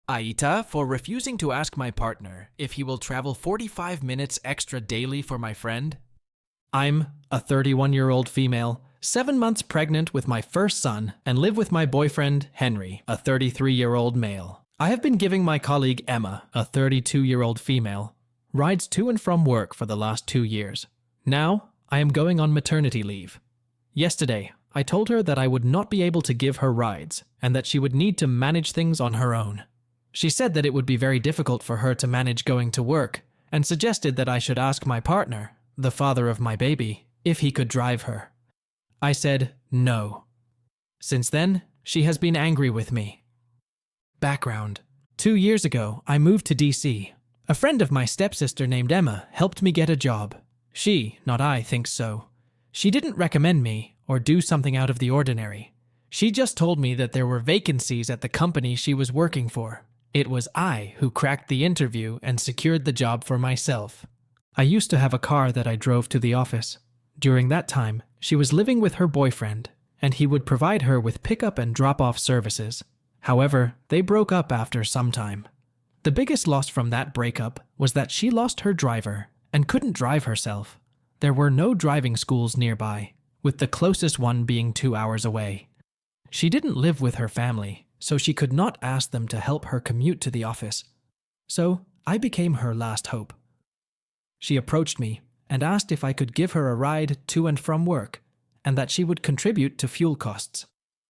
AITA for refusing to ask my partner if he will travel 45 minutes extra daily for my friend. I'm a 31-year-old female, 7 months pregnant with my first son, and live with my boyfriend, Henry, a 33-year-old male. I have been giving my colleague Emma, a 32-year-old female, rides to and from work for the last 2 years. Now, I am going on maternity leave. Yesterday, I told her that I would not be able to give her rides and that she would need to manage things on her own. She said that it would be very difficult for her to manage going to work and suggested that I should ask my partner, the father of my baby, if he could drive her. I said no. Since then, she has been angry with me. Background: 2 years ago, I moved to DC. A friend of my stepsister named Emma helped me get a job. She, not I, thinks so. She didn't recommend me or do something out of the ordinary. She just told me that there were vacancies at the company she was working for. It was I who cracked the interview and secured the job for myself. I used to have a car that I drove to the office. During that time, she was living with her boyfriend, and he would provide her with pickup and drop-off services. However, they broke up after some time. The biggest loss from that breakup was that she lost her driver and couldn't drive herself. There were no driving schools nearby, with the closest one being 2 hours away. She didn't live with her family, so she could not ask them to help her commute to the office. So I became her last hope. She approached me and asked if I could give her a ride to and from work, and that she would contribute to fuel costs.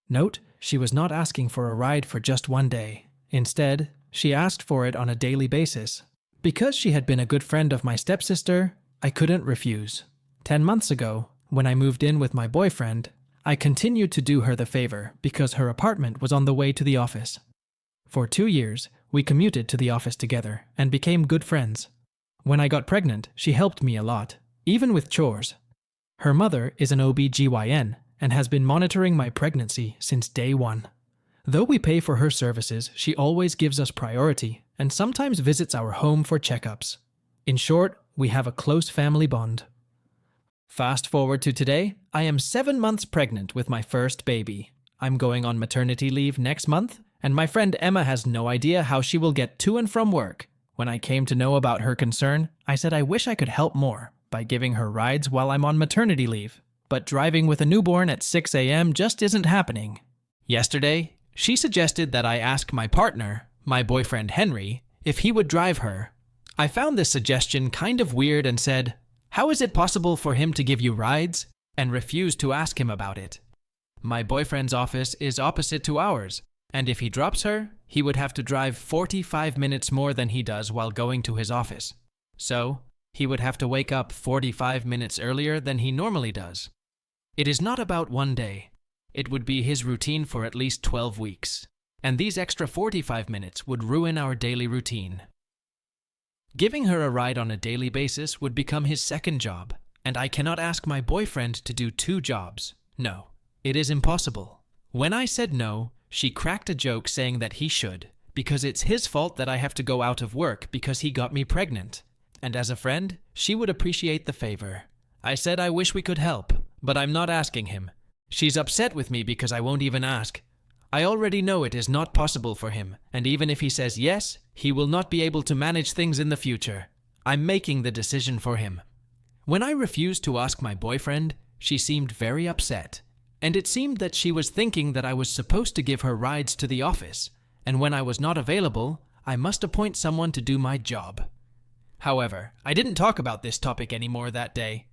Note, she was not asking for a ride for just one day. Instead, she asked for it on a daily basis. Because she had been a good friend of my stepsister, I couldn't refuse. 10 months ago, when I moved in with my boyfriend, I continued to do her the favor because her apartment was on the way to the office. For 2 years, we commuted to the office together and became good friends. When I got pregnant, she helped me a lot, even with chores. Her mother is an OB/GYN and has been monitoring my pregnancy since day one. Though we pay for her services, she always gives us priority and sometimes visits our home for checkups. In short, we have a close family bond. Fast forward to today, I am 7 months pregnant with my first baby. I'm going on maternity leave next month, and my friend Emma has no idea how she will get to and from work. When I came to know about her concern, I said I wish I could help more by giving her rides while I'm on maternity leave. But driving with a newborn at 6 a.m. just isn't happening. Yesterday, she suggested that I ask my partner, my boyfriend Henry, if he would drive her. I found this suggestion kind of weird and said, "How is it possible for him to give you rides?" and refused to ask him about it. My boyfriend's office is opposite to ours, and if he drops her, he would have to drive 45 minutes more than he does while going to his office. So, he would have to wake up 45 minutes earlier than he normally does. It is not about one day. It would be his routine for at least 12 weeks, and these extra 45 minutes would ruin our daily routine. Giving her a ride on a daily basis would become his second job, and I cannot ask my boyfriend to do 2 jobs. No, it is impossible. When I said no, she cracked a joke saying that he should, because it's his fault that I have to go out of work because he got me pregnant. And as a friend, she would appreciate the favor. I said I wish we could help, but I'm not asking him. She's upset with me because I won't even ask. I already know it is not possible for him, and even if he says yes, he will not be able to manage things in the future. I'm making the decision for him. When I refused to ask my boyfriend, she seemed very upset, and it seemed that she was thinking that I was supposed to give her rides to the office, and when I was not available, I must appoint someone to do my job. However, I didn't talk about this topic anymore that day.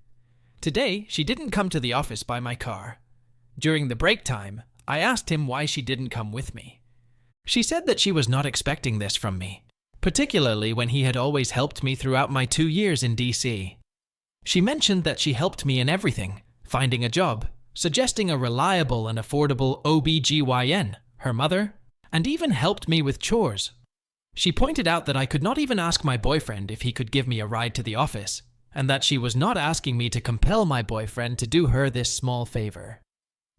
Today, she didn't come to the office by my car. During the break time, I asked him why she didn't come with me. She said that she was not expecting this from me, particularly when he had always helped me throughout my 2 years in DC. She mentioned that she helped me in everything, finding a job, suggesting a reliable and affordable OB/GYN, her mother, and even helped me with chores. She pointed out that I could not even ask my boyfriend if he could give me a ride to the office, and that she was not asking me to compel my boyfriend to do her this small favor.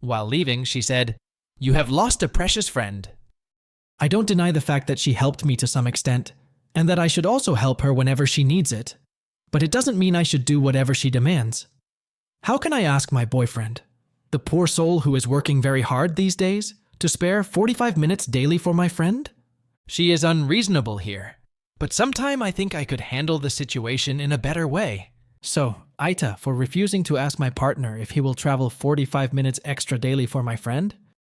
While leaving, she said, "You have lost a precious friend." I don't deny the fact that she helped me to some extent, and that I should also help her whenever she needs it. But it doesn't mean I should do whatever she demands. How can I ask my boyfriend, the poor soul who is working very hard these days, to spare 45 minutes daily for my friend? She is unreasonable here. But sometime I think I could handle the situation in a better way. So, AITA for refusing to ask my partner if he will travel 45 minutes extra daily for my friend?